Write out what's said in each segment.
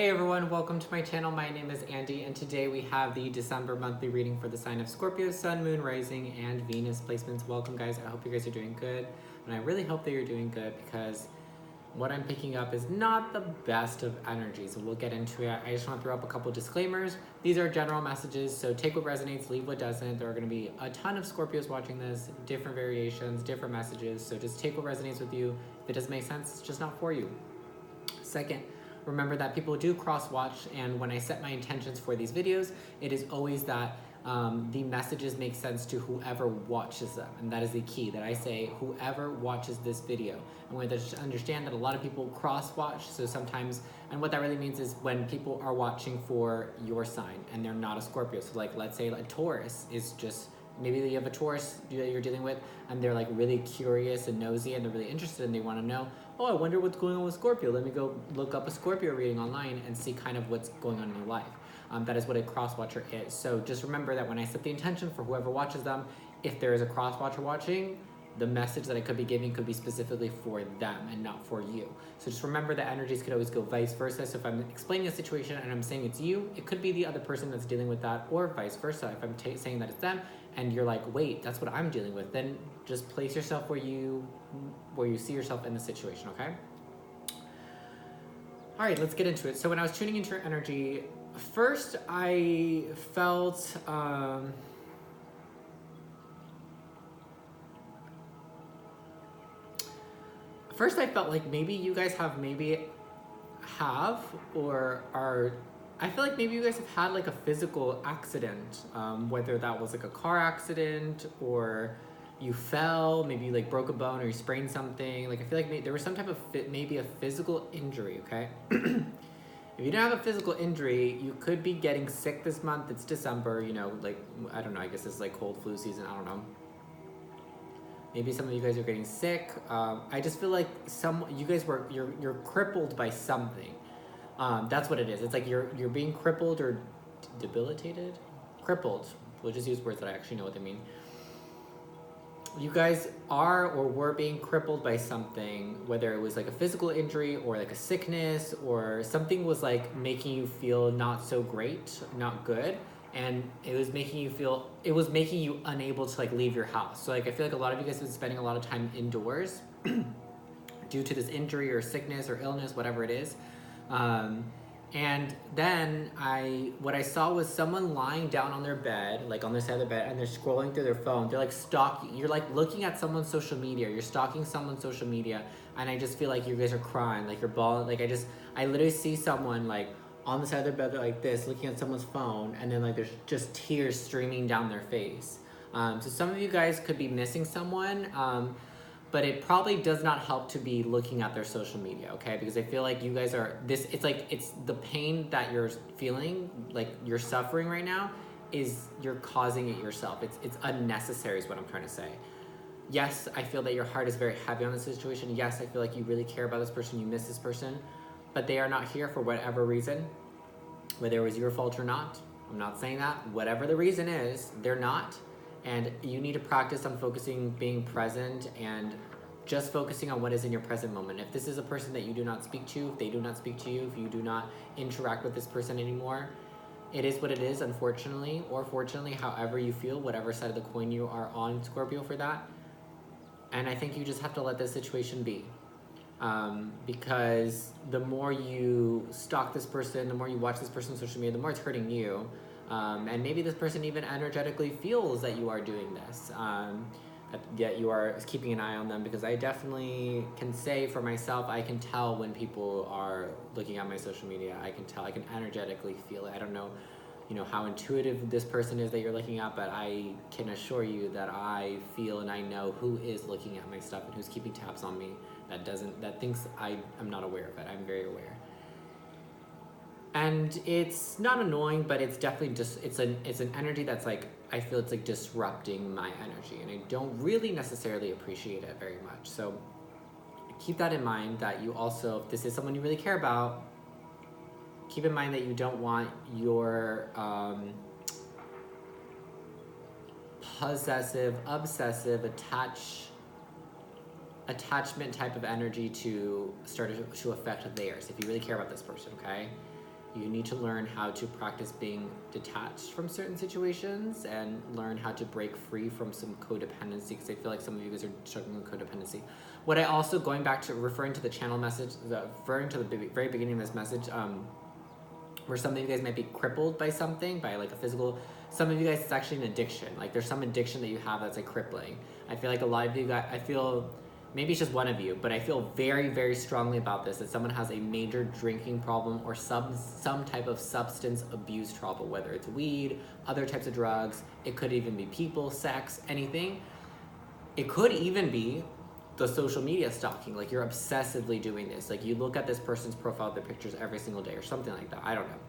Hey everyone, welcome to my channel. My name is Andy and today we have the December monthly reading for the sign of Scorpio, Sun, Moon, Rising, and Venus placements. Welcome guys, I hope you guys are doing good. And I really hope that you're doing good because what I'm picking up is not the best of energies. So we'll get into it. I just want to throw up a couple disclaimers. These are general messages, so take what resonates, leave what doesn't. There are going to be a ton of Scorpios watching this, different variations, different messages. So just take what resonates with you. If it doesn't make sense, it's just not for you. Second, remember that people do cross-watch, and when I set my intentions for these videos, it is always that the messages make sense to whoever watches them, and that is the key, that I say whoever watches this video. And we have to understand that a lot of people cross-watch, so sometimes, and what that really means is when people are watching for your sign and they're not a Scorpio. So like, let's say a Taurus is just, maybe you have a Taurus that you're dealing with and they're like really curious and nosy and they're really interested and they want to know, oh, I wonder what's going on with Scorpio. Let me go look up a Scorpio reading online and see kind of what's going on in your life. That is what a cross-watcher is. So just remember that when I set the intention for whoever watches them, if there is a cross-watcher watching, the message that I could be giving could be specifically for them and not for you. So just remember that energies could always go vice versa. So if I'm explaining a situation and I'm saying it's you, it could be the other person that's dealing with that, or vice versa. If I'm saying that it's them and you're like, wait, that's what I'm dealing with, then just place yourself where you see yourself in the situation, okay? All right, let's get into it. So when I was tuning into your energy, first I felt like maybe you guys have or are, I feel like maybe you guys have had like a physical accident, whether that was like a car accident or you fell, maybe you like broke a bone or you sprained something. Like I feel like there was some type of maybe a physical injury, okay? If you don't have a physical injury, you could be getting sick this month. It's December, you know, like, I don't know, I guess it's like cold flu season, I don't know. Maybe some of you guys are getting sick. I just feel like you guys you're crippled by something. That's what it is. It's like you're being crippled or debilitated? Crippled. We'll just use words that I actually know what they mean. You guys are or were being crippled by something, whether it was like a physical injury or like a sickness or something was like making you feel not so great, not good. And it was making you unable to like leave your house. So like I feel like a lot of you guys have been spending a lot of time indoors due to this injury or sickness or illness, whatever it is. And then what I saw was someone lying down on their bed, like on the side of the bed, and they're scrolling through their phone. They're like stalking, you're like looking at someone's social media, you're stalking someone's social media, and I just feel like you guys are crying, like you're bawling, like I literally see someone like on the side of their bed like this, looking at someone's phone, and then like there's just tears streaming down their face. So some of you guys could be missing someone, but it probably does not help to be looking at their social media, okay? Because I feel like you guys are, it's the pain that you're feeling, like you're suffering right now, you're causing it yourself. It's unnecessary is what I'm trying to say. Yes, I feel that your heart is very heavy on this situation. Yes, I feel like you really care about this person, you miss this person, but they are not here for whatever reason, whether it was your fault or not. I'm not saying that. Whatever the reason is, they're not. And you need to practice on being present and just focusing on what is in your present moment. If this is a person that you do not speak to, if they do not speak to you, if you do not interact with this person anymore, it is what it is, unfortunately, or fortunately, however you feel, whatever side of the coin you are on, Scorpio, for that. And I think you just have to let this situation be. Because the more you stalk this person, the more you watch this person on social media, the more it's hurting you. And maybe this person even energetically feels that you are doing this, that you are keeping an eye on them, because I definitely can say for myself, I can tell when people are looking at my social media. I can tell, I can energetically feel it. I don't know, how intuitive this person is that you're looking at, but I can assure you that I feel and I know who is looking at my stuff and who's keeping tabs on me, that thinks I'm not aware of it. I'm very aware. And it's not annoying, but it's definitely just, it's an energy that's like, I feel it's like disrupting my energy, and I don't really necessarily appreciate it very much. So keep that in mind, that you also, if this is someone you really care about, keep in mind that you don't want your possessive, obsessive, attachment type of energy to start to affect theirs, if you really care about this person, okay? You need to learn how to practice being detached from certain situations and learn how to break free from some codependency, because I feel like some of you guys are struggling with codependency. What I also, going back to referring to the channel message, referring to the very beginning of this message, where some of you guys might be crippled by something, by like a physical, some of you guys it's actually an addiction. Like there's some addiction that you have that's like crippling. I feel like a lot of you guys, I feel, maybe it's just one of you, but I feel very, very strongly about this, that someone has a major drinking problem or some type of substance abuse trouble, whether it's weed, other types of drugs, it could even be people, sex, anything. It could even be the social media stalking, like you're obsessively doing this. Like you look at this person's profile, their pictures every single day or something like that, I don't know.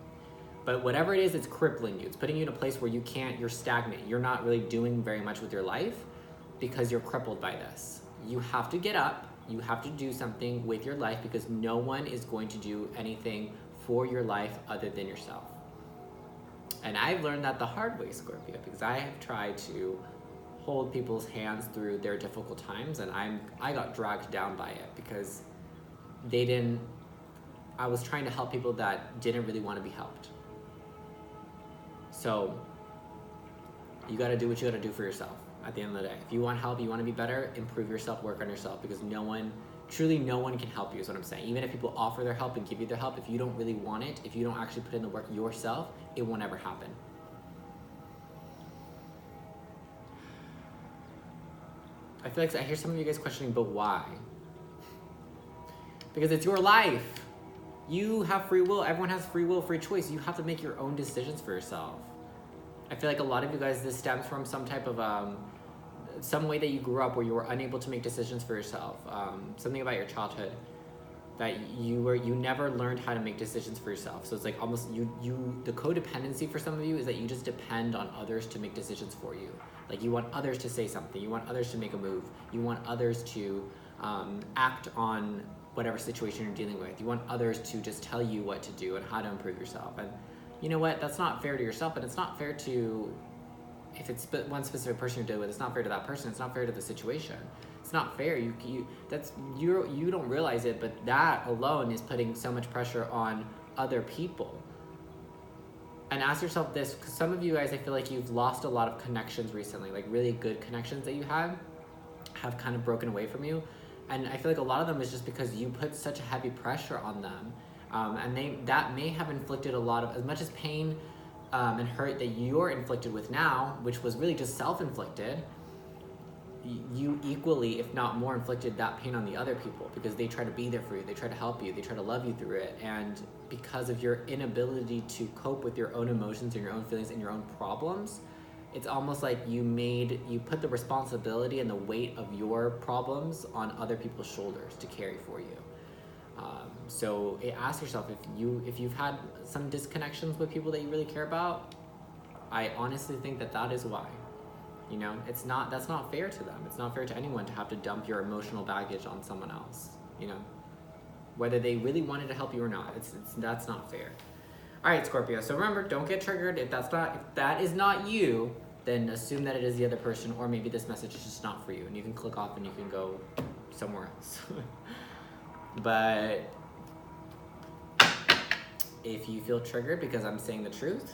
But whatever it is, it's crippling you. It's putting you in a place where you can't, you're stagnant. You're not really doing very much with your life because you're crippled by this. You have to get up, you have to do something with your life, because no one is going to do anything for your life other than yourself. And I've learned that the hard way, Scorpio, because I have tried to hold people's hands through their difficult times, and I got dragged down by it because I was trying to help people that didn't really want to be helped. So you got to do what you got to do for yourself. At the end of the day, if you want help, you want to be better, improve yourself, work on yourself, because truly no one can help you is what I'm saying. Even if people offer their help and give you their help, if you don't really want it, if you don't actually put in the work yourself, it will never happen. I feel like I hear some of you guys questioning, but why? Because it's your life. You have free will. Everyone has free will, free choice. You have to make your own decisions for yourself. I feel like a lot of you guys, this stems from some type of, some way that you grew up where you were unable to make decisions for yourself. Something about your childhood that you never learned how to make decisions for yourself. So it's like almost the codependency for some of you is that you just depend on others to make decisions for you. Like you want others to say something, you want others to make a move, you want others to act on whatever situation you're dealing with. You want others to just tell you what to do and how to improve yourself. And you know what? That's not fair to yourself, and it's not fair to, if it's one specific person you're dealing with, it's not fair to that person. It's not fair to the situation. It's not fair. You don't realize it, but that alone is putting so much pressure on other people. And ask yourself this, because some of you guys, I feel like you've lost a lot of connections recently, like really good connections that you had have kind of broken away from you. And I feel like a lot of them is just because you put such a heavy pressure on them. And that may have inflicted a lot of, as much as pain and hurt that you're inflicted with now, which was really just self-inflicted, you equally, if not more, inflicted that pain on the other people, because they try to be there for you, they try to help you, they try to love you through it. And because of your inability to cope with your own emotions and your own feelings and your own problems, it's almost like you put the responsibility and the weight of your problems on other people's shoulders to carry for you. So ask yourself, if you've had some disconnections with people that you really care about, I honestly think that is why. You know, that's not fair to them. It's not fair to anyone to have to dump your emotional baggage on someone else, you know, whether they really wanted to help you or not. That's not fair. All right, Scorpio. So remember, don't get triggered. If that is not you, then assume that it is the other person, or maybe this message is just not for you, and you can click off and you can go somewhere else. But if you feel triggered because I'm saying the truth,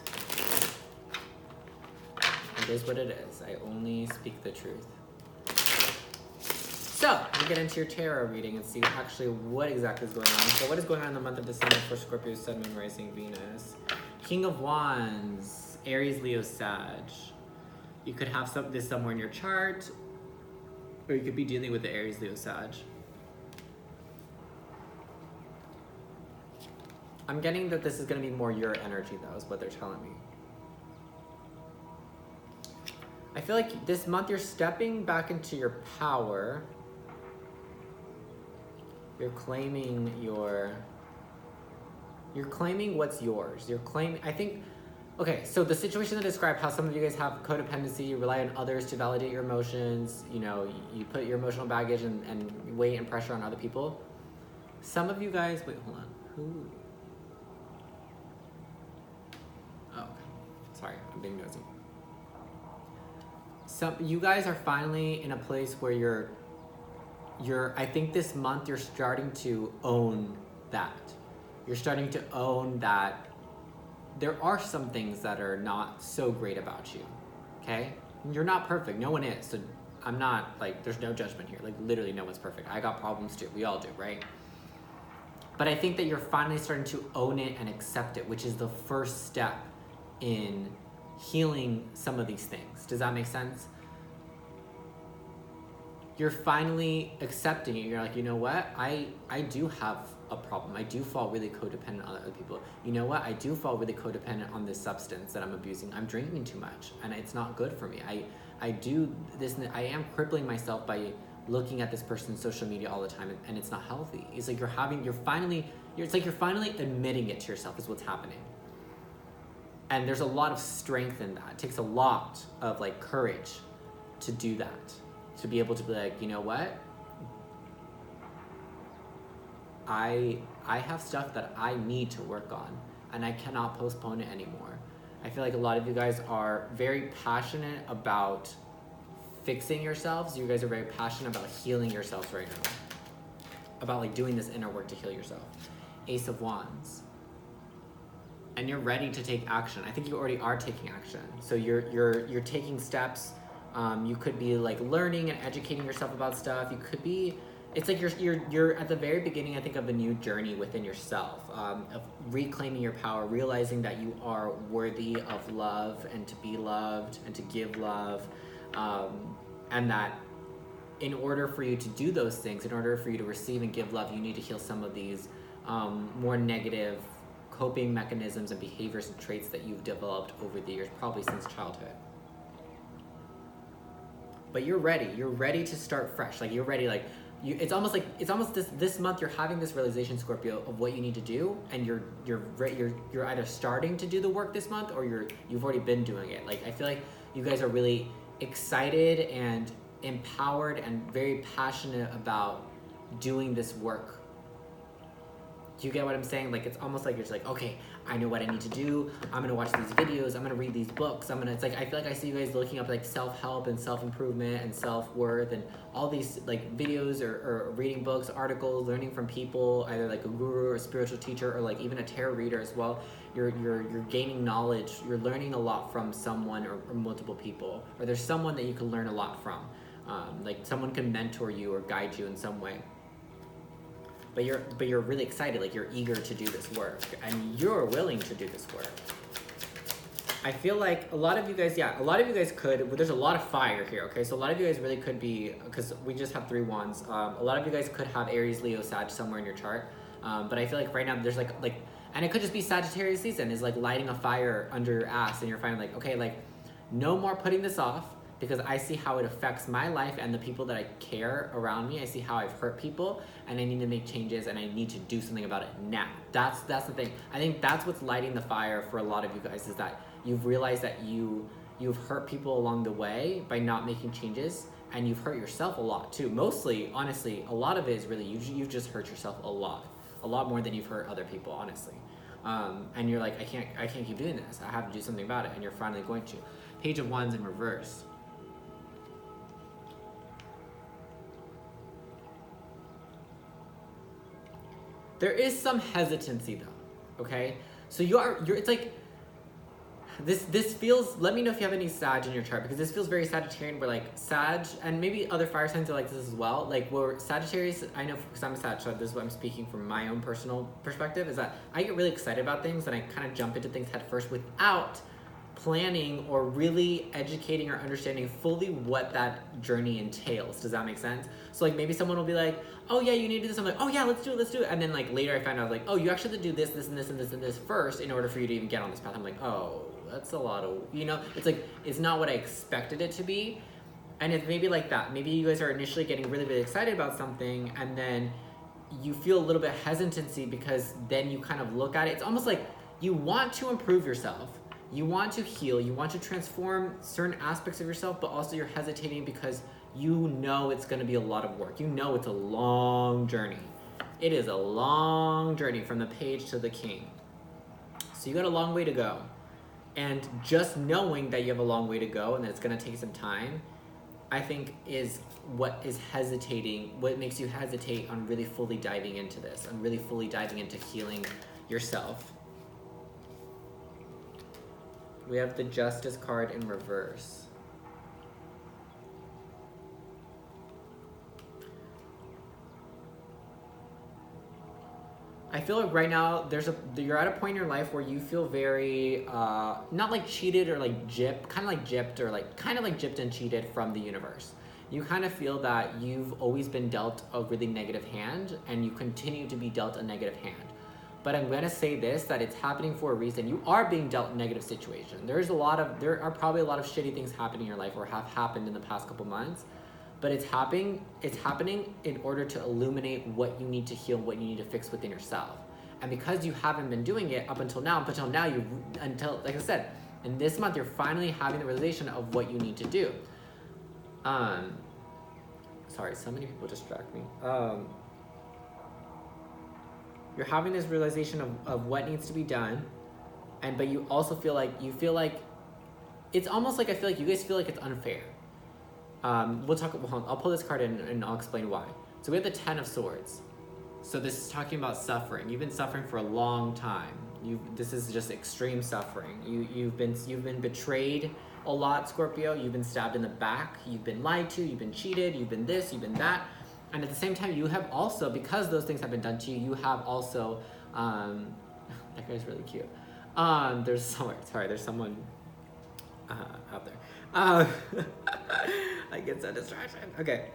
it is what it is. I only speak the truth. So, we'll get into your tarot reading and see what exactly is going on. So what is going on in the month of December for Scorpio, Sun, Moon, Rising, Venus? King of Wands, Aries, Leo, Sag. You could have this somewhere in your chart, or you could be dealing with the Aries, Leo, Sag. I'm getting that this is going to be more your energy, though, is what they're telling me. I feel like this month you're stepping back into your power. You're claiming what's yours. Okay, so the situation that described how some of you guys have codependency, you rely on others to validate your emotions, you know, you put your emotional baggage and weight and pressure on other people. Some of you guys, wait, hold on. Who? Oh, okay. Sorry, I'm being nosy. You guys are finally in a place where I think this month you're starting to own that. You're starting to own that there are some things that are not so great about you, okay? You're not perfect, no one is, so I'm not, like, there's no judgment here. Like, literally no one's perfect. I got problems too, we all do, right? But I think that you're finally starting to own it and accept it, which is the first step in healing some of these things. Does that make sense? You're finally accepting it. You're like, you know what? I do have a problem. I do fall really codependent on other people. You know what? I do fall really codependent on this substance that I'm abusing. I'm drinking too much and it's not good for me. I do this, I am crippling myself by looking at this person's social media all the time, and it's not healthy. It's like it's like you're finally admitting it to yourself is what's happening. And there's a lot of strength in that. It takes a lot of like courage to do that, to be able to be like, you know what? I have stuff that I need to work on, and I cannot postpone it anymore. I feel like a lot of you guys are very passionate about fixing yourselves. You guys are very passionate about healing yourselves right now. About like doing this inner work to heal yourself. Ace of Wands. And you're ready to take action. I think you already are taking action. So you're taking steps. You could be like learning and educating yourself about stuff. You could be, it's like you're at the very beginning, I think, of a new journey within yourself, of reclaiming your power, realizing that you are worthy of love and to be loved and to give love. And that in order for you to do those things, in order for you to receive and give love, you need to heal some of these more negative coping mechanisms and behaviors and traits that you've developed over the years, probably since childhood. But you're ready to start fresh. Like, you're ready, like, it's almost this month you're having this realization, Scorpio, of what you need to do, and you're either starting to do the work this month or you've already been doing it. Like, I feel like you guys are really excited and empowered and very passionate about doing this work. Do you get what I'm saying? Like, it's almost like you're just like, okay, I know what I need to do. I'm gonna watch these videos. I'm gonna read these books. It's like, I feel like I see you guys looking up like self-help and self-improvement and self-worth and all these like videos or reading books, articles, learning from people, either like a guru or a spiritual teacher or like even a tarot reader as well. You're gaining knowledge. You're learning a lot from someone or multiple people, or there's someone that you can learn a lot from. Like someone can mentor you or guide you in some way. But you're really excited, like you're eager to do this work, and you're willing to do this work. I feel like a lot of you guys could, there's a lot of fire here, okay? So a lot of you guys really could be, because we just have 3 wands, a lot of you guys could have Aries, Leo, Sag somewhere in your chart. But I feel like right now there's like, and it could just be Sagittarius season, is like lighting a fire under your ass, and you're finally like, okay, like no more putting this off, because I see how it affects my life and the people that I care around me. I see how I've hurt people, and I need to make changes, and I need to do something about it now. That's the thing. I think that's what's lighting the fire for a lot of you guys, is that you've realized that you've hurt people along the way by not making changes, and you've hurt yourself a lot too. Mostly, honestly, a lot of it is really you've just hurt yourself a lot more than you've hurt other people, honestly. And you're like, I can't keep doing this. I have to do something about it, and you're finally going to. Page of Wands in reverse. There is some hesitancy though, okay? So it's like, this feels, let me know if you have any Sag in your chart, because this feels very Sagittarian, where like Sag, and maybe other fire signs are like this as well, like where Sagittarius, I know because I'm a Sag, so this is what I'm speaking from my own personal perspective, is that I get really excited about things and I kind of jump into things head first without planning or really educating or understanding fully what that journey entails. Does that make sense? So like maybe someone will be like, oh yeah, you need to do this. I'm like, oh yeah, let's do it. And then like later I find out like, oh, you actually have to do this, this, and this, and this, and this first in order for you to even get on this path. I'm like, oh, that's a lot of, it's like, it's not what I expected it to be. And it's maybe like that. Maybe you guys are initially getting really, really excited about something, and then you feel a little bit hesitancy, because then you kind of look at it. It's almost like you want to improve yourself. You want to heal, you want to transform certain aspects of yourself, but also you're hesitating because you know it's going to be a lot of work. You know it's a long journey. It is a long journey from the Page to the King. So you got a long way to go. And just knowing that you have a long way to go and that it's going to take some time, I think is what makes you hesitate on really fully diving into this, and really fully diving into healing yourself. We have the Justice card in reverse. I feel like right now you're at a point in your life where you feel very not like cheated or like gypped, kind of like gypped or like kind of like gypped and cheated from the universe. You kind of feel that you've always been dealt a really negative hand and you continue to be dealt a negative hand. But I'm gonna say this, that it's happening for a reason. You are being dealt a negative situation. There are probably a lot of shitty things happening in your life or have happened in the past couple months. But it's happening in order to illuminate what you need to heal, what you need to fix within yourself. And because you haven't been doing it until now, like I said, in this month, you're finally having the realization of what you need to do. Sorry, so many people distract me. You're having this realization of what needs to be done, but you also feel like it's almost like I feel like you guys feel like it's unfair. I'll pull this card in and I'll explain why. So we have the Ten of Swords. So this is talking about suffering. You've been suffering for a long time. This is just extreme suffering. You've been betrayed a lot, Scorpio. You've been stabbed in the back. You've been lied to. You've been cheated. You've been this. You've been that. And at the same time, you have also, because those things have been done to you, you have also, that guy's really cute. There's someone out there. I get so distracted. Okay.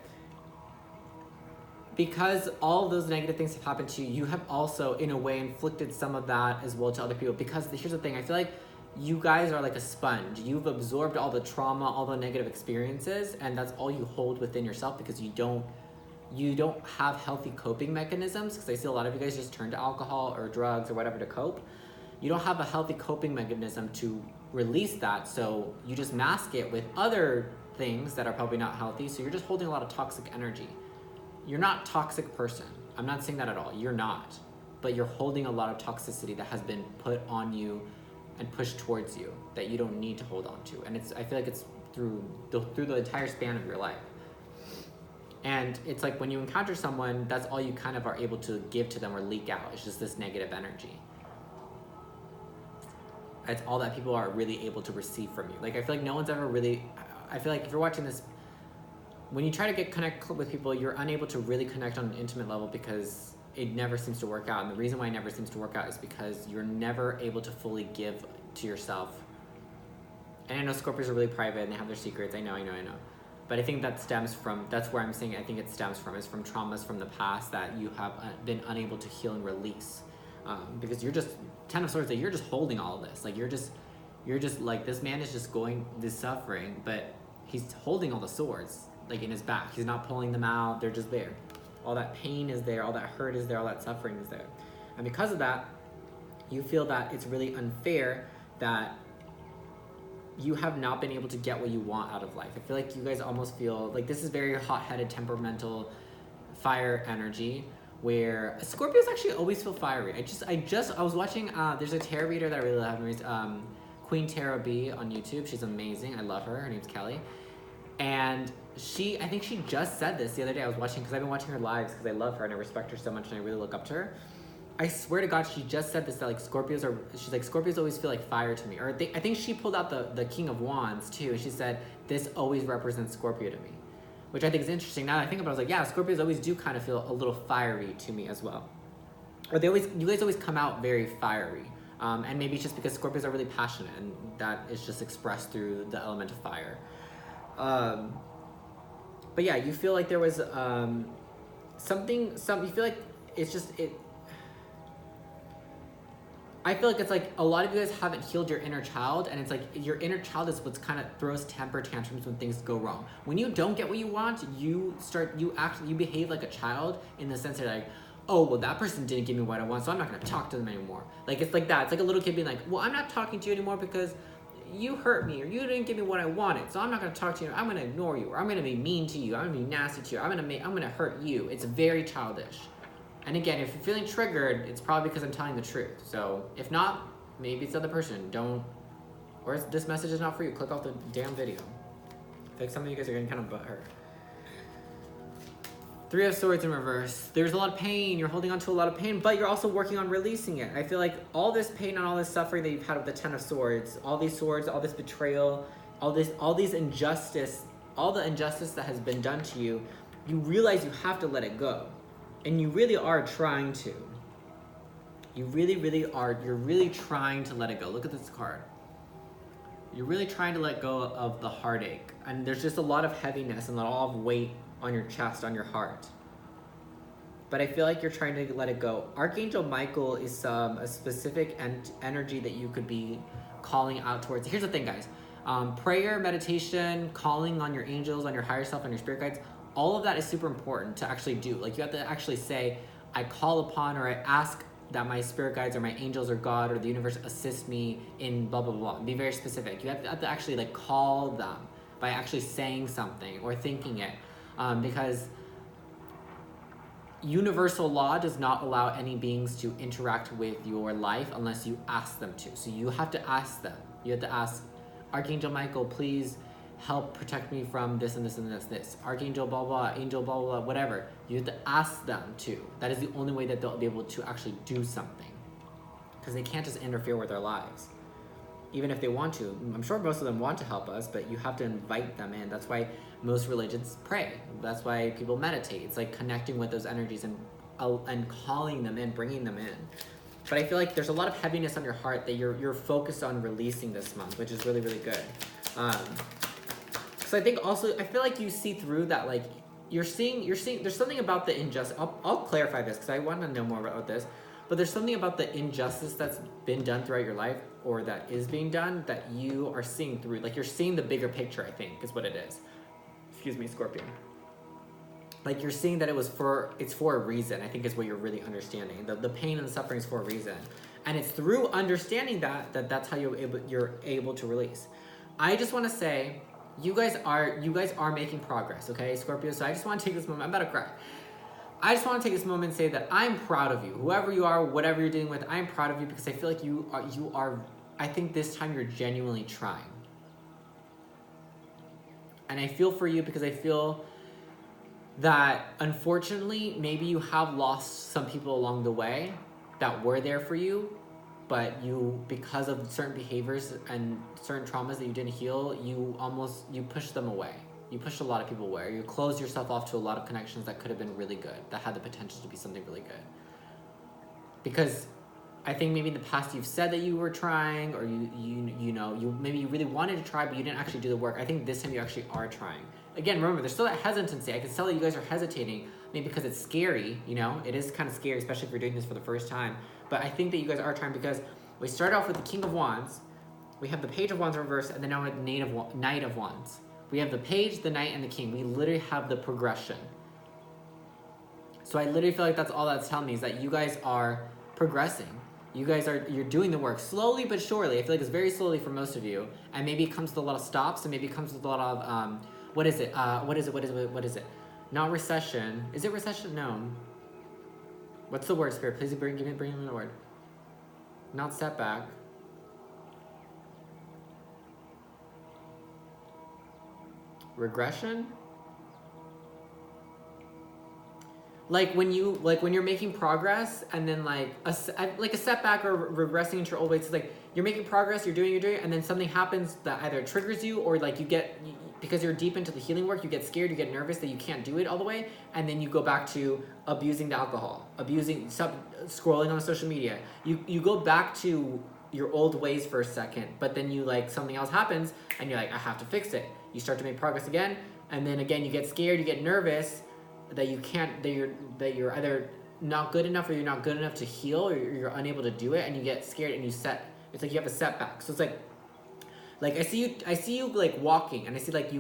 Because all those negative things have happened to you, you have also, in a way, inflicted some of that as well to other people. Because here's the thing, I feel like you guys are like a sponge. You've absorbed all the trauma, all the negative experiences, and that's all you hold within yourself because you don't have healthy coping mechanisms. Because I see a lot of you guys just turn to alcohol or drugs or whatever to cope. You don't have a healthy coping mechanism to release that, so you just mask it with other things that are probably not healthy, so you're just holding a lot of toxic energy. You're not a toxic person. I'm not saying that at all. You're not. But you're holding a lot of toxicity that has been put on you and pushed towards you that you don't need to hold on to. And I feel like it's through the entire span of your life. And it's like when you encounter someone, that's all you kind of are able to give to them or leak out. It's just this negative energy. It's all that people are really able to receive from you. Like, I feel like no one's ever really, I feel like if you're watching this, when you try to connect with people, you're unable to really connect on an intimate level because it never seems to work out. And the reason why it never seems to work out is because you're never able to fully give to yourself. And I know Scorpios are really private and they have their secrets. I know. But I think that stems from, that's where I'm saying I think it stems from, is from traumas from the past that you have been unable to heal and release. Because you're just, Ten of Swords, that you're just holding all of this. Like, you're just like, this man is just going, this suffering, but he's holding all the swords, like, in his back. He's not pulling them out. They're just there. All that pain is there. All that hurt is there. All that suffering is there. And because of that, you feel that it's really unfair that you have not been able to get what you want out of life. I feel like you guys almost feel like this is very hot-headed, temperamental, fire energy, where Scorpios actually always feel fiery. I was watching, there's a tarot reader that I really love, Queen Tarot B on YouTube. She's amazing. I love her. Her name's Kelly. And I think she just said this the other day. I was watching, because I've been watching her lives because I love her and I respect her so much and I really look up to her. I swear to God, she just said this, that like Scorpios always feel like fire to me. Or I think she pulled out the King of Wands too. She said, this always represents Scorpio to me. Which I think is interesting. Now that I think about it, I was like, yeah, Scorpios always do kind of feel a little fiery to me as well. Or you guys always come out very fiery. And maybe it's just because Scorpios are really passionate and that is just expressed through the element of fire. But yeah, you feel like there was you feel like it's just, I feel like it's like a lot of you guys haven't healed your inner child, and it's like your inner child is what's kind of throws temper tantrums when things go wrong. When you don't get what you want, you behave like a child in the sense that like, oh, well, that person didn't give me what I want, so I'm not going to talk to them anymore. Like, it's like that. It's like a little kid being like, well, I'm not talking to you anymore because you hurt me, or you didn't give me what I wanted, so I'm not going to talk to you. I'm going to ignore you, or I'm going to be mean to you. I'm going to be nasty to you. I'm going to hurt you. It's very childish. And again, if you're feeling triggered, it's probably because I'm telling the truth. So if not, maybe it's the other person. Or this message is not for you. Click off the damn video. I feel like some of you guys are getting kind of butthurt. Three of Swords in reverse. There's a lot of pain. You're holding on to a lot of pain, but you're also working on releasing it. I feel like all this pain and all this suffering that you've had with the Ten of Swords, all these swords, all this betrayal, all these injustice, all the injustice that has been done to you, you realize you have to let it go. And you really are trying to. You really, really are. You're really trying to let it go. Look at this card. You're really trying to let go of the heartache. And there's just a lot of heaviness and a lot of weight on your chest, on your heart. But I feel like you're trying to let it go. Archangel Michael is a specific energy that you could be calling out towards. Here's the thing, guys. Prayer, meditation, calling on your angels, on your higher self, on your spirit guides, all of that is super important to actually do. Like, you have to actually say, I call upon, or I ask that my spirit guides or my angels or God or the universe assist me in blah, blah, blah. Be very specific. You have to actually like call them by actually saying something or thinking it. Because universal law does not allow any beings to interact with your life unless you ask them to. So you have to ask them. You have to ask, Archangel Michael, please help protect me from this and this and this. Archangel blah, blah, angel blah, blah, whatever. You have to ask them to. That is the only way that they'll be able to actually do something. Because they can't just interfere with our lives. Even if they want to. I'm sure most of them want to help us, but you have to invite them in. That's why most religions pray. That's why people meditate. It's like connecting with those energies and calling them in, bringing them in. But I feel like there's a lot of heaviness on your heart that you're focused on releasing this month, which is really, really good. So I think also, I feel like you see through that, like, you're seeing, there's something about the injustice. I'll clarify this because I want to know more about this. But there's something about the injustice that's been done throughout your life, or that is being done, that you are seeing through. Like, you're seeing the bigger picture, I think, is what it is. Excuse me, Scorpio. Like, you're seeing that it's for a reason, I think, is what you're really understanding. The pain and the suffering is for a reason. And it's through understanding that's how you're able to release. I just want to say, you guys are making progress, okay, Scorpio? So I just want to take this moment. I'm about to cry. I just want to take this moment and say that I'm proud of you. Whoever you are, whatever you're dealing with, I'm proud of you, because I feel like you are, I think this time you're genuinely trying. And I feel for you, because I feel that unfortunately, maybe you have lost some people along the way that were there for you, but you, because of certain behaviors and certain traumas that you didn't heal, you pushed them away. You pushed a lot of people away. You closed yourself off to a lot of connections that could have been really good, that had the potential to be something really good. Because I think maybe in the past you've said that you were trying, or maybe you really wanted to try, but you didn't actually do the work. I think this time you actually are trying. Again, remember, there's still that hesitancy. I can tell that you guys are hesitating, maybe because it's scary, it is kind of scary, especially if you're doing this for the first time. But I think that you guys are trying, because we start off with the King of Wands, we have the Page of Wands in reverse, and then now we have the Knight of Wands. We have the Page, the Knight, and the King. We literally have the progression. So I literally feel like that's all that's telling me, is that you guys are progressing. You're doing the work slowly but surely. I feel like it's very slowly for most of you, and maybe it comes with a lot of stops, and maybe it comes with a lot of what is it? What is it? Not recession. Is it recession? No. What's the word, Spirit? Please bring me the word. Not setback. Regression? Like when you're making progress, and then like a setback or regressing into your old ways. It's like you're making progress, you're doing, and then something happens that either triggers you, or like because you're deep into the healing work, you get scared, you get nervous that you can't do it all the way, and then you go back to abusing the alcohol, scrolling on social media. You go back to your old ways for a second, but then something else happens, and you're like, I have to fix it. You start to make progress again, and then again you get scared, you get nervous that you're either not good enough, or you're not good enough to heal, or you're unable to do it, and you get scared, and it's like you have a setback. So it's like I see you like walking, and I see like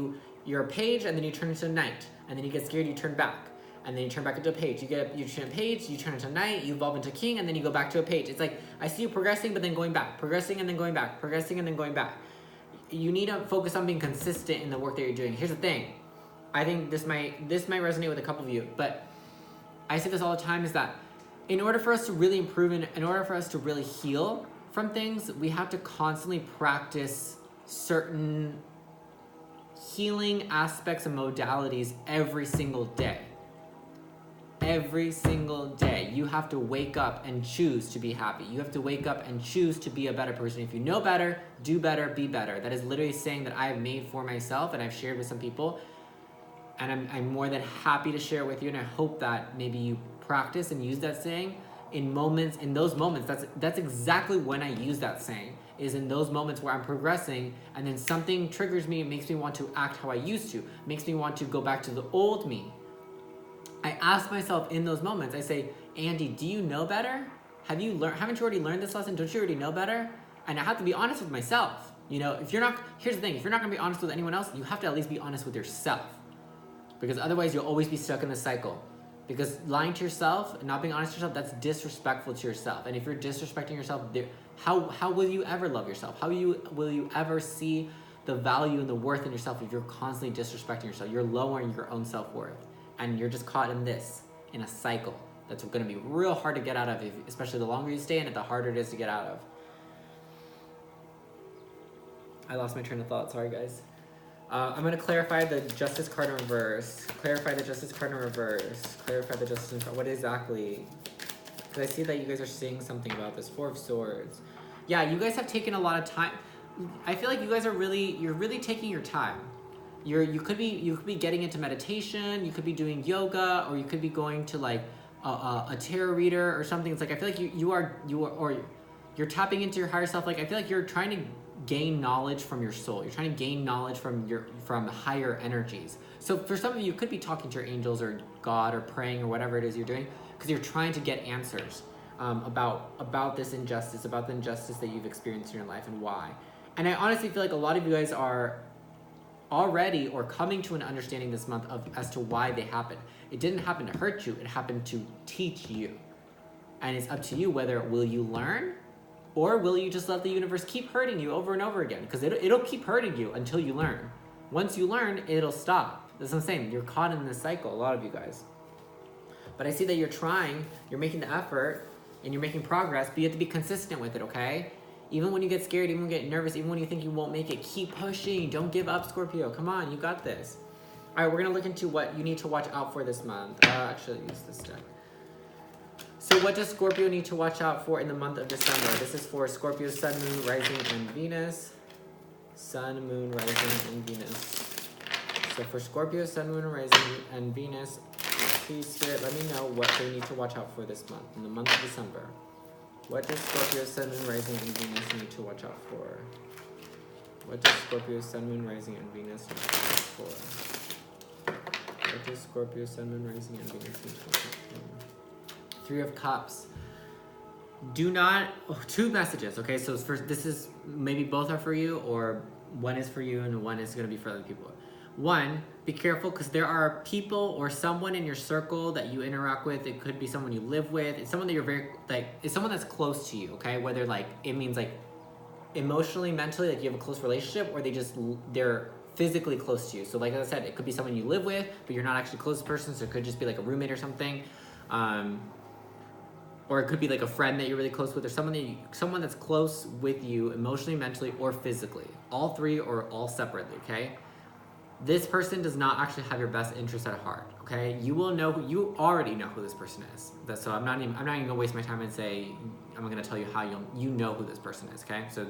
you're a page, and then you turn into a knight, and then you get scared, you turn back, and then you turn back into a page. You turn a page, you turn into a knight, you evolve into king, and then you go back to a page. It's like I see you progressing, but then going back, progressing and then going back, progressing and then going back. You need to focus on being consistent in the work that you're doing. Here's the thing. I think this might resonate with a couple of you, but I say this all the time, is that in order for us to really improve, in order for us to really heal from things, we have to constantly practice certain healing aspects and modalities every single day. every single day. You have to wake up and choose to be happy. You have to wake up and choose to be a better person. If you know better, do better, be better. That is literally saying that I have made for myself and I've shared with some people. And I'm more than happy to share it with you. And I hope that maybe you practice and use that saying in those moments. That's exactly when I use that saying, is in those moments where I'm progressing and then something triggers me, it makes me want to act how I used to, makes me want to go back to the old me. I ask myself in those moments, I say, Andy, do you know better? Haven't you already learned this lesson? Don't you already know better? And I have to be honest with myself. You know, here's the thing, if you're not gonna be honest with anyone else, you have to at least be honest with yourself. Because otherwise you'll always be stuck in this cycle. Because lying to yourself and not being honest to yourself, that's disrespectful to yourself. And if you're disrespecting yourself, how will you ever love yourself? How will you ever see the value and the worth in yourself if you're constantly disrespecting yourself? You're lowering your own self-worth. And you're just caught in a cycle that's going to be real hard to get out of, especially the longer you stay in it, the harder it is to get out of. I lost my train of thought, sorry guys. I'm going to clarify the Justice card in reverse. Clarify the Justice card in reverse. Clarify the Justice in reverse. What exactly? Because I see that you guys are saying something about this. Four of Swords. Yeah, you guys have taken a lot of time. I feel like you guys you're really taking your time. You could be getting into meditation, you could be doing yoga, or you could be going to like a tarot reader or something. It's like I feel like you're tapping into your higher self. Like I feel like you're trying to gain knowledge from your soul. You're trying to gain knowledge from higher energies. So for some of you, you could be talking to your angels or God or praying or whatever it is you're doing, because you're trying to get answers about this injustice, about the injustice that you've experienced in your life and why. And I honestly feel like a lot of you guys are already or coming to an understanding this month as to why they happen. It didn't happen to hurt you, it happened to teach you. And it's up to you whether will you learn, or will you just let the universe keep hurting you over and over again? Because it'll keep hurting you until you learn. Once you learn, it'll stop. That's what I'm saying. You're caught in this cycle, a lot of you guys. But I see that you're trying, you're making the effort, and you're making progress, but you have to be consistent with it, okay? Even when you get scared, even when you get nervous, even when you think you won't make it, keep pushing. Don't give up, Scorpio. Come on, you got this. All right, we're gonna look into what you need to watch out for this month. Actually, use this deck. So what does Scorpio need to watch out for in the month of December? This is for Scorpio, Sun, Moon, Rising, and Venus. Sun, Moon, Rising, and Venus. So for Scorpio, Sun, Moon, Rising, and Venus, please, Spirit, let me know what they need to watch out for this month, in the month of December. What does Scorpio, Sun, Moon, Rising, and Venus need to watch out for? What does Scorpio, Sun, Moon, Rising, and Venus need to watch out for? What does Scorpio, Sun, Moon, Rising, and Venus need to watch out for? Three of Cups. Two messages, okay? So first, this is, maybe both are for you, or one is for you and one is gonna be for other people. One, be careful, because there are people or someone in your circle that you interact with. It could be someone you live with. It's someone that you're it's someone that's close to you, okay? Whether like, it means like emotionally, mentally, like you have a close relationship, or they're physically close to you. So like I said, it could be someone you live with, but you're not actually close to the person, so it could just be like a roommate or something. Or it could be like a friend that you're really close with, or someone that's close with you emotionally, mentally, or physically. All three or all separately, okay? This person does not actually have your best interest at heart, okay? You already know who this person is. So I'm not even gonna waste my time and say, I'm gonna tell you how you know who this person is, okay? So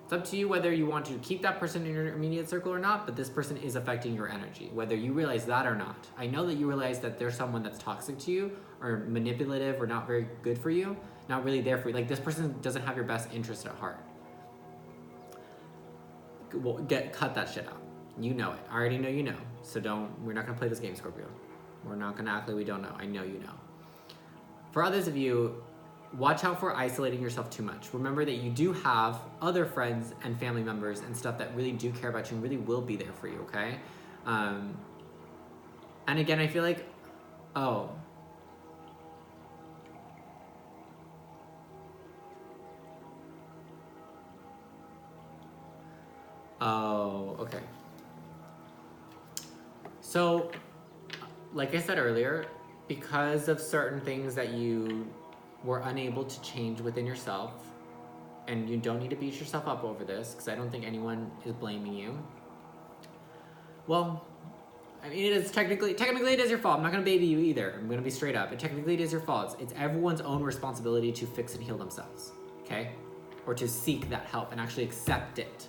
it's up to you whether you want to keep that person in your immediate circle or not, but this person is affecting your energy, whether you realize that or not. I know that you realize that there's someone that's toxic to you, or manipulative, or not very good for you, not really there for you. Like, this person doesn't have your best interest at heart. Well, cut that shit out. You know it. I already know you know. So we're not gonna play this game, Scorpio. We're not gonna act like we don't know. I know you know. For others of you, watch out for isolating yourself too much. Remember that you do have other friends and family members and stuff that really do care about you and really will be there for you, okay? And again, I feel like, okay. So, like I said earlier, because of certain things that you were unable to change within yourself, and you don't need to beat yourself up over this, because I don't think anyone is blaming you. Well, I mean, it is technically it is your fault. I'm not gonna baby you either. I'm gonna be straight up. Technically it is your fault. It's everyone's own responsibility to fix and heal themselves, okay? Or to seek that help and actually accept it.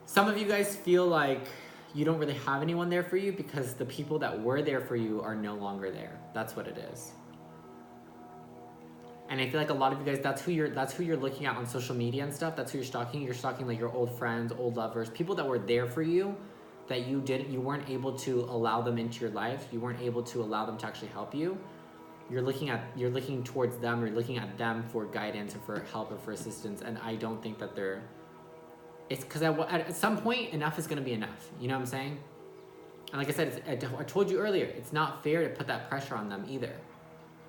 Some of you guys feel like you don't really have anyone there for you because the people that were there for you are no longer there. That's what it is. And I feel like a lot of you guys, that's who you're looking at on social media and stuff. That's who you're stalking. You're stalking like your old friends, old lovers, people that were there for you, that you weren't able to allow them into your life. You weren't able to allow them to actually help you. You're looking towards them, or you're looking at them for guidance or for help or for assistance. And I don't think that it's because at some point enough is going to be enough. You know what I'm saying? And like I said, I told you earlier, it's not fair to put that pressure on them either.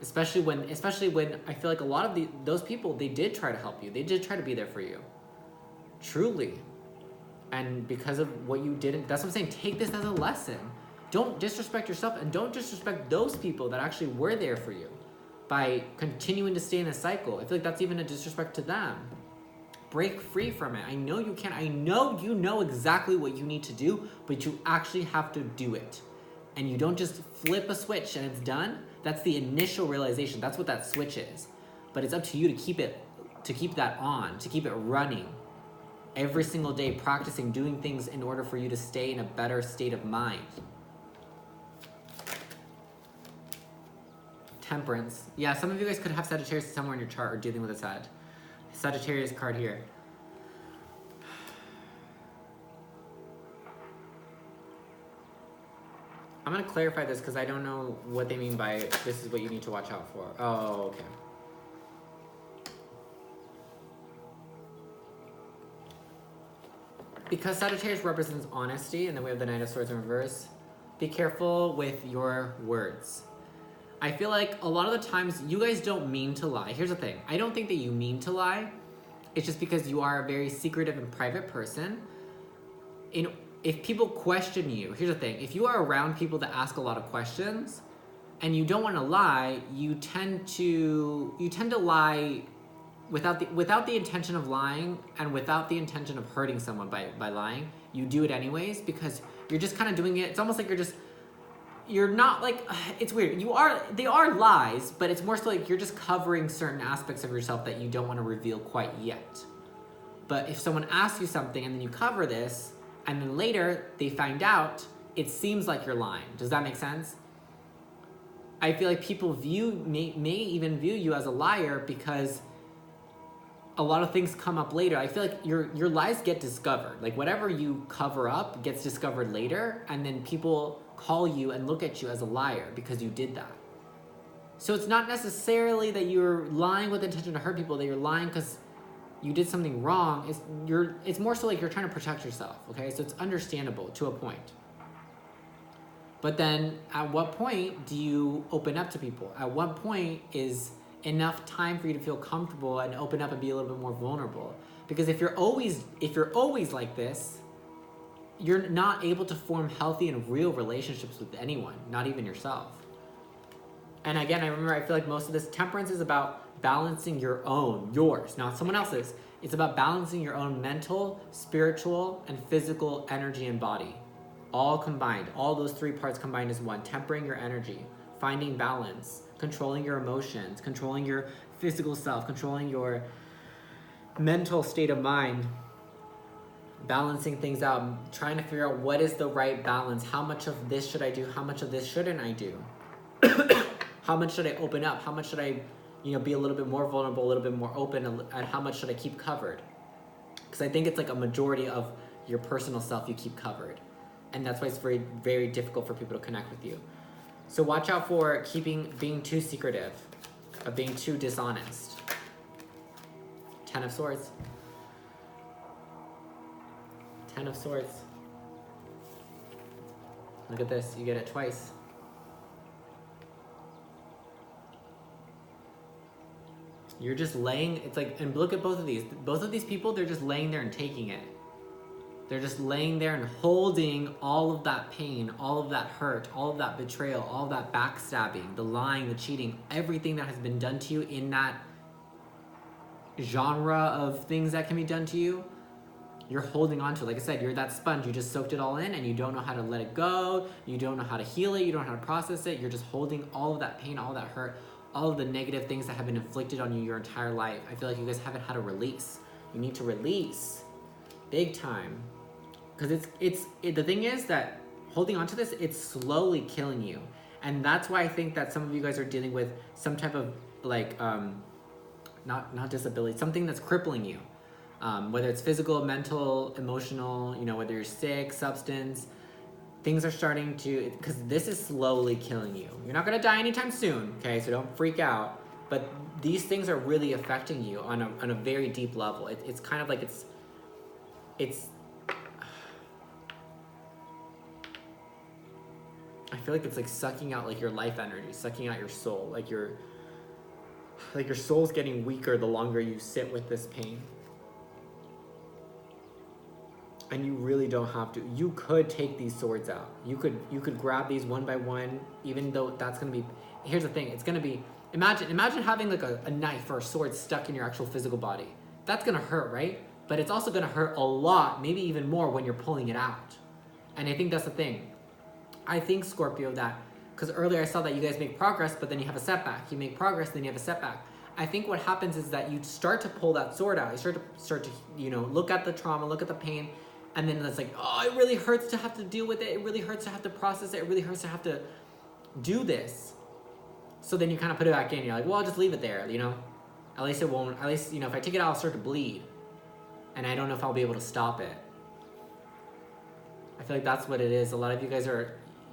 Especially when I feel like a lot of those people, they did try to help you. They did try to be there for you. Truly. And because of what you didn't, that's what I'm saying. Take this as a lesson. Don't disrespect yourself, and don't disrespect those people that actually were there for you by continuing to stay in a cycle. I feel like that's even a disrespect to them. Break free from it. I know you can. I know you know exactly what you need to do, but you actually have to do it. And you don't just flip a switch and it's done. That's the initial realization. That's what that switch is. But it's up to you to keep that on, to keep it running every single day, practicing, doing things in order for you to stay in a better state of mind. Temperance. Yeah, some of you guys could have Sagittarius somewhere in your chart or dealing with a Sagittarius card here. I'm going to clarify this because I don't know what they mean by this is what you need to watch out for. Oh, okay. Because Sagittarius represents honesty, and then we have the Knight of Swords in reverse, be careful with your words. I feel like a lot of the times you guys don't mean to lie. Here's the thing. I don't think that you mean to lie. It's just because you are a very secretive and private person. If people question you, here's the thing. If you are around people that ask a lot of questions and you don't want to lie, you tend to lie without the intention of lying and without the intention of hurting someone by lying. You do it anyways because you're just kind of doing it. It's almost like you're not like, it's weird. They are lies, but it's more so like you're just covering certain aspects of yourself that you don't want to reveal quite yet. But if someone asks you something and then you cover this, and then later they find out, it seems like you're lying. Does that make sense? I feel like people may even view you as a liar because a lot of things come up later. I feel like your lies get discovered. Like whatever you cover up gets discovered later, and then people call you and look at you as a liar because you did that. So it's not necessarily that you're lying with the intention to hurt people, that you're lying because you did something wrong. It's more so like you're trying to protect yourself, okay? So it's understandable to a point. But then at what point do you open up to people? At what point is enough time for you to feel comfortable and open up and be a little bit more vulnerable? Because if you're always like this, you're not able to form healthy and real relationships with anyone, not even yourself. And again, I feel like most of this temperance is about balancing yours, not someone else's. It's about balancing your own mental, spiritual, and physical energy and body. All combined, all those three parts combined as one. Tempering your energy, finding balance, controlling your emotions, controlling your physical self, controlling your mental state of mind, balancing things out, trying to figure out what is the right balance. How much of this should I do? How much of this shouldn't I do? How much should I open up? How much should I be a little bit more vulnerable, a little bit more open, and how much should I keep covered? Because I think it's like a majority of your personal self you keep covered. And that's why it's very, very difficult for people to connect with you. So watch out for being too secretive, of being too dishonest. 10 of Swords. 10 of Swords. Look at this, you get it twice. You're just laying, it's like, and look at both of these. Both of these people, they're just laying there and taking it. They're just laying there and holding all of that pain, all of that hurt, all of that betrayal, all of that backstabbing, the lying, the cheating, everything that has been done to you in that genre of things that can be done to you. You're holding on to it. Like I said, you're that sponge. You just soaked it all in and you don't know how to let it go. You don't know how to heal it. You don't know how to process it. You're just holding all of that pain, all that hurt, all of the negative things that have been inflicted on you your entire life. I feel like you guys haven't had a release. You need to release big time. Because the thing is that holding on to this, it's slowly killing you. And that's why I think that some of you guys are dealing with some type of like, not disability, something that's crippling you. Whether it's physical, mental, emotional, you know, whether you're sick, substance, things are starting to, because this is slowly killing you. You're not gonna die anytime soon, okay? So don't freak out. But these things are really affecting you on a very deep level. It's kind of like it's I feel like it's like sucking out like your life energy, sucking out your soul. Like your soul's getting weaker the longer you sit with this pain. And you really don't have to. You could take these swords out. You could grab these one by one, even though that's gonna be, here's the thing, it's gonna be, imagine having like a knife or a sword stuck in your actual physical body. That's gonna hurt, right? But it's also gonna hurt a lot, maybe even more when you're pulling it out. And I think that's the thing. I think, Scorpio, that, because earlier I saw that you guys make progress, but then you have a setback. You make progress, then you have a setback. I think what happens is that you start to pull that sword out. You start to you know, look at the trauma, look at the pain, and then it's like, oh, it really hurts to have to deal with it. It really hurts to have to process it. It really hurts to have to do this. So then you kind of put it back in. You're like, well, I'll just leave it there, you know? At least it won't, at least, you know, if I take it out, I'll start to bleed. And I don't know if I'll be able to stop it. I feel like that's what it is. A lot of you guys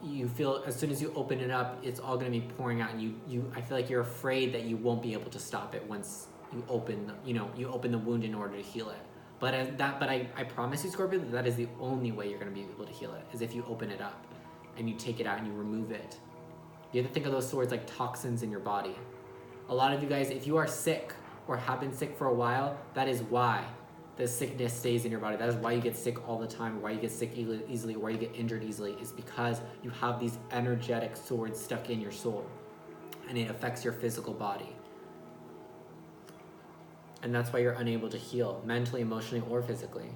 you feel as soon as you open it up, it's all going to be pouring out, and I feel like you're afraid that you won't be able to stop it once you open the wound in order to heal it. But I promise you, Scorpio, that is the only way you're going to be able to heal it, is if you open it up and you take it out and you remove it. You have to think of those swords like toxins in your body. A lot of you guys, if you are sick or have been sick for a while, that is why the sickness stays in your body. That is why you get sick all the time, why you get sick easily, or why you get injured easily, is because you have these energetic swords stuck in your soul, and it affects your physical body. And that's why you're unable to heal mentally, emotionally, or physically.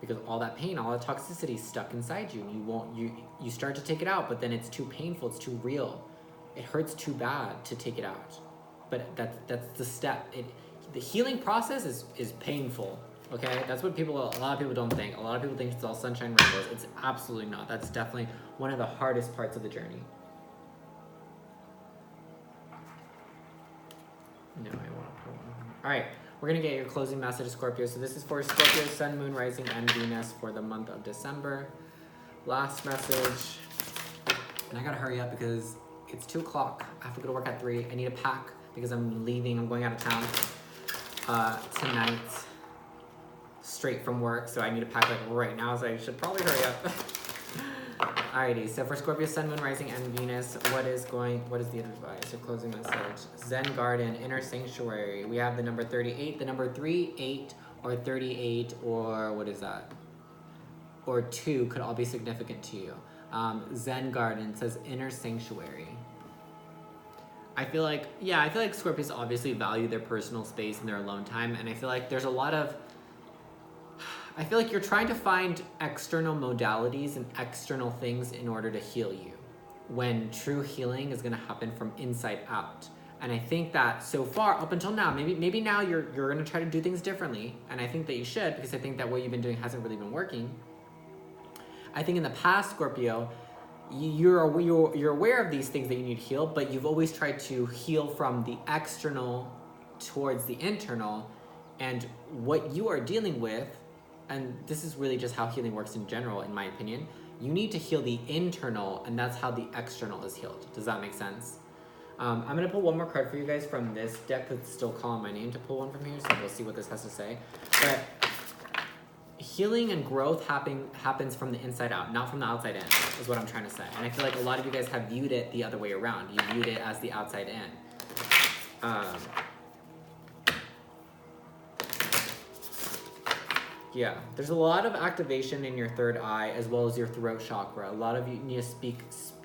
Because all that pain, all that toxicity is stuck inside you, and you start to take it out, but then it's too painful, it's too real. It hurts too bad to take it out. But that's the step. The healing process is painful, okay? That's what a lot of people don't think. A lot of people think it's all sunshine and rainbows. It's absolutely not. That's definitely one of the hardest parts of the journey. No, I want to pull one. All right, we're going to get your closing message, Scorpio. So this is for Scorpio, Sun, Moon, Rising, and Venus for the month of December. Last message. And I got to hurry up because it's 2 o'clock. I have to go to work at 3. I need to pack because I'm leaving. I'm going out of town tonight, straight from work. So I need to pack like right now. So I should probably hurry up. Alrighty, so for Scorpio, Sun, Moon, Rising, and Venus, what is the advice? Your closing message. Zen Garden, Inner Sanctuary. We have the number 38, the number 3, 8, or 38, or what is that? Or 2 could all be significant to you. Zen Garden says Inner Sanctuary. I feel like Scorpios obviously value their personal space and their alone time, and I feel like there's a lot of, I feel like you're trying to find external modalities and external things in order to heal you, when true healing is going to happen from inside out. And I think that so far, up until now, maybe now you're going to try to do things differently, and I think that you should, because I think that what you've been doing hasn't really been working. I think in the past, Scorpio, you're aware of these things that you need to heal, but you've always tried to heal from the external towards the internal, and what you are dealing with, and this is really just how healing works in general, in my opinion, you need to heal the internal, and that's how the external is healed. Does that make sense? I'm going to pull one more card for you guys from this deck that's still calling my name to pull one from here, so we'll see what this has to say. But healing and growth happens from the inside out, not from the outside in, is what I'm trying to say. And I feel like a lot of you guys have viewed it the other way around. You viewed it as the outside in. Yeah, there's a lot of activation in your third eye as well as your throat chakra. A lot of you need to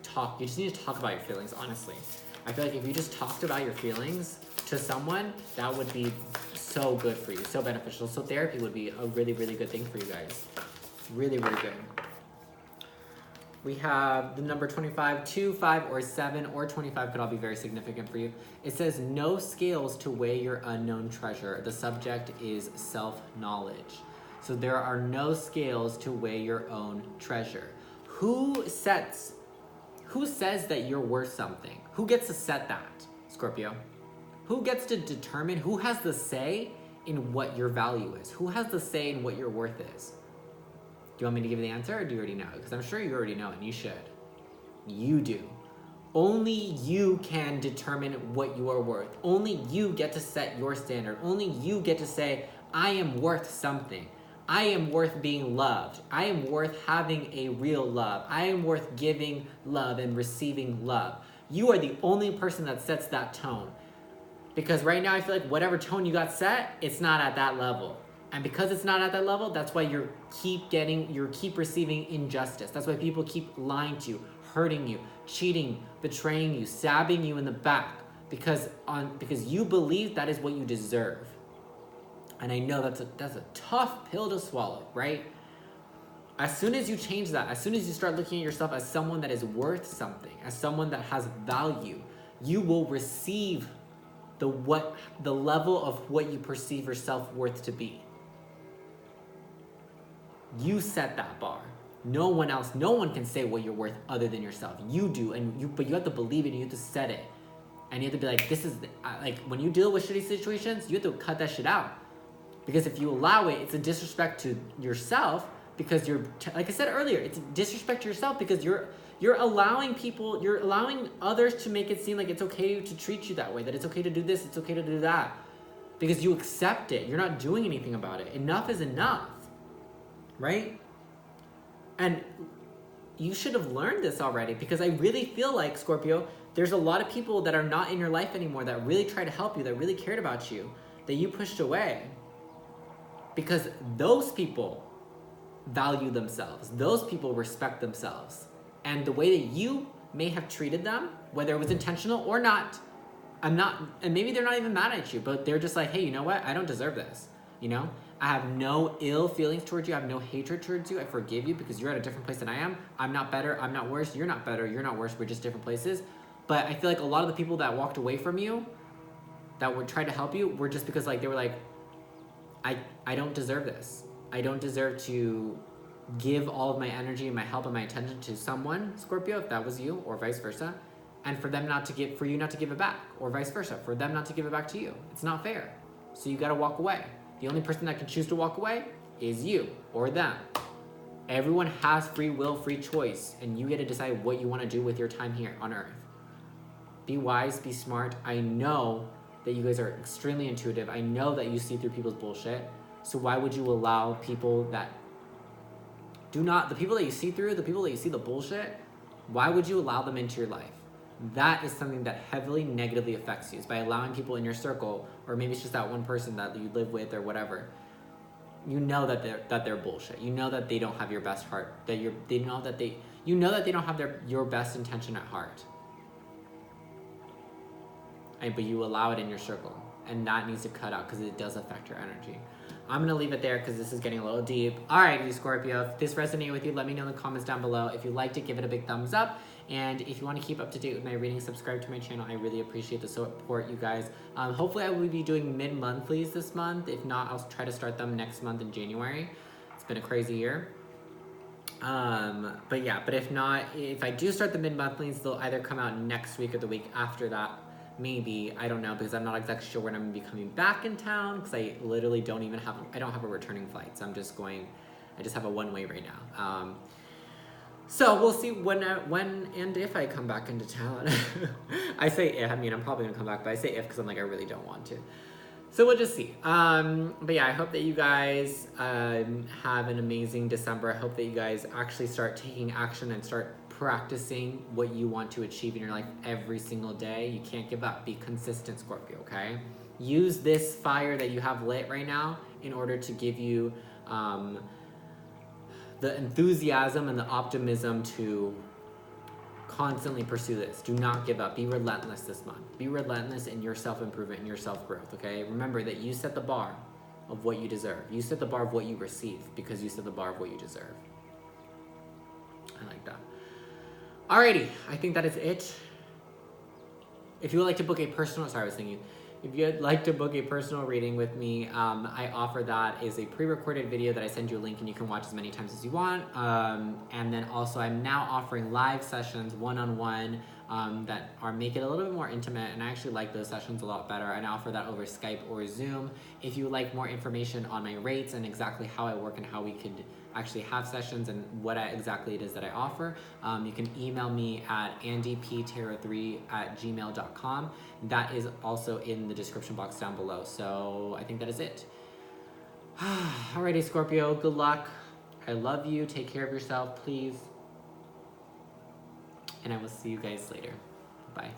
talk. You just need to talk about your feelings, honestly. I feel like if you just talked about your feelings to someone, that would be so good for you, so beneficial. So therapy would be a really, really good thing for you guys. Really, really good. We have the number 25, 2, 5, or 7, or 25 could all be very significant for you. It says, no scales to weigh your unknown treasure. The subject is self-knowledge. So there are no scales to weigh your own treasure. Who says that you're worth something? Who gets to set that, Scorpio? Who gets to determine, who has the say in what your value is? Who has the say in what your worth is? Do you want me to give you the answer, or do you already know? Because I'm sure you already know, and you should. You do. Only you can determine what you are worth. Only you get to set your standard. Only you get to say, I am worth something. I am worth being loved. I am worth having a real love. I am worth giving love and receiving love. You are the only person that sets that tone. Because right now I feel like whatever tone you got set, it's not at that level. And because it's not at that level, that's why you keep receiving injustice. That's why people keep lying to you, hurting you, cheating, betraying you, stabbing you in the back. Because you believe that is what you deserve. And I know that's a tough pill to swallow, right? As soon as you change that, as soon as you start looking at yourself as someone that is worth something, as someone that has value, you will receive the level of what you perceive your self-worth to be. You set that bar. No one else, no one can say what you're worth other than yourself. You do, but you have to believe it, and you have to set it. And you have to be like, like when you deal with shitty situations, you have to cut that shit out. Because if you allow it, it's a disrespect to yourself, because like I said earlier, it's a disrespect to yourself because you're allowing others to make it seem like it's okay to treat you that way, that it's okay to do this, it's okay to do that. Because you accept it. You're not doing anything about it. Enough is enough. Right? And you should have learned this already, because I really feel like, Scorpio, there's a lot of people that are not in your life anymore that really tried to help you, that really cared about you, that you pushed away. Because those people value themselves. Those people respect themselves. And the way that you may have treated them, whether it was intentional or not, and maybe they're not even mad at you, but they're just like, hey, you know what? I don't deserve this. You know? I have no ill feelings towards you. I have no hatred towards you. I forgive you because you're at a different place than I am. I'm not better. I'm not worse. You're not better. You're not worse. We're just different places. But I feel like a lot of the people that walked away from you, that would try to help you, were just because like they were like, I don't deserve this. I don't deserve to give all of my energy and my help and my attention to someone, Scorpio, if that was you, or vice versa, and for you not to give it back, or vice versa, for them not to give it back to you. It's not fair. So you gotta walk away. The only person that can choose to walk away is you or them. Everyone has free will, free choice, and you get to decide what you want to do with your time here on Earth. Be wise, be smart. I know that you guys are extremely intuitive. I know that you see through people's bullshit. So why would you allow people that the people that you see through, the people that you see the bullshit, why would you allow them into your life? That is something that heavily negatively affects you, is by allowing people in your circle, or maybe it's just that one person that you live with or whatever. You know that they're bullshit. You know that they don't have your best heart. You know that they don't have your best intention at heart. But you allow it in your circle, and that needs to cut out because it does affect your energy. I'm going to leave it there because this is getting a little deep. All right, you Scorpio, if this resonated with you, let me know in the comments down below. If you liked it, give it a big thumbs up. And if you want to keep up to date with my readings, subscribe to my channel. I really appreciate the support, you guys. Hopefully I will be doing mid-monthlies this month. If not, I'll try to start them next month in January. It's been a crazy year. But if not, if I do start the mid-monthlies, they'll either come out next week or the week after that. Maybe, I don't know, because I'm not exactly sure when I'm going to be coming back in town, because I literally don't have a returning flight, so I just have a one-way right now. So we'll see when and if I come back into town. I say if, I mean, I'm probably going to come back, but I say if because I'm like, I really don't want to. So we'll just see. But yeah, I hope that you guys have an amazing December. I hope that you guys actually start taking action and start practicing what you want to achieve in your life every single day. You can't give up. Be consistent, Scorpio, okay? Use this fire that you have lit right now in order to give you the enthusiasm and the optimism to constantly pursue this. Do not give up. Be relentless this month. Be relentless in your self-improvement and your self-growth, okay? Remember that you set the bar of what you deserve. You set the bar of what you receive because you set the bar of what you deserve. I like that. Alrighty, I think that is it. If you would like to book a personal, sorry, I was thinking, if you'd like to book a personal reading with me, I offer that as a pre-recorded video that I send you a link and you can watch as many times as you want. And then also I'm now offering live sessions one-on-one that make it a little bit more intimate, and I actually like those sessions a lot better. And I offer that over Skype or Zoom. If you would like more information on my rates and exactly how I work and how we could actually have sessions and what exactly it is that I offer, you can email me at andyptarot3@gmail.com. That is also in the description box down below. So I think that is it. Alrighty, Scorpio, good luck. I love you. Take care of yourself, please. And I will see you guys later. Bye.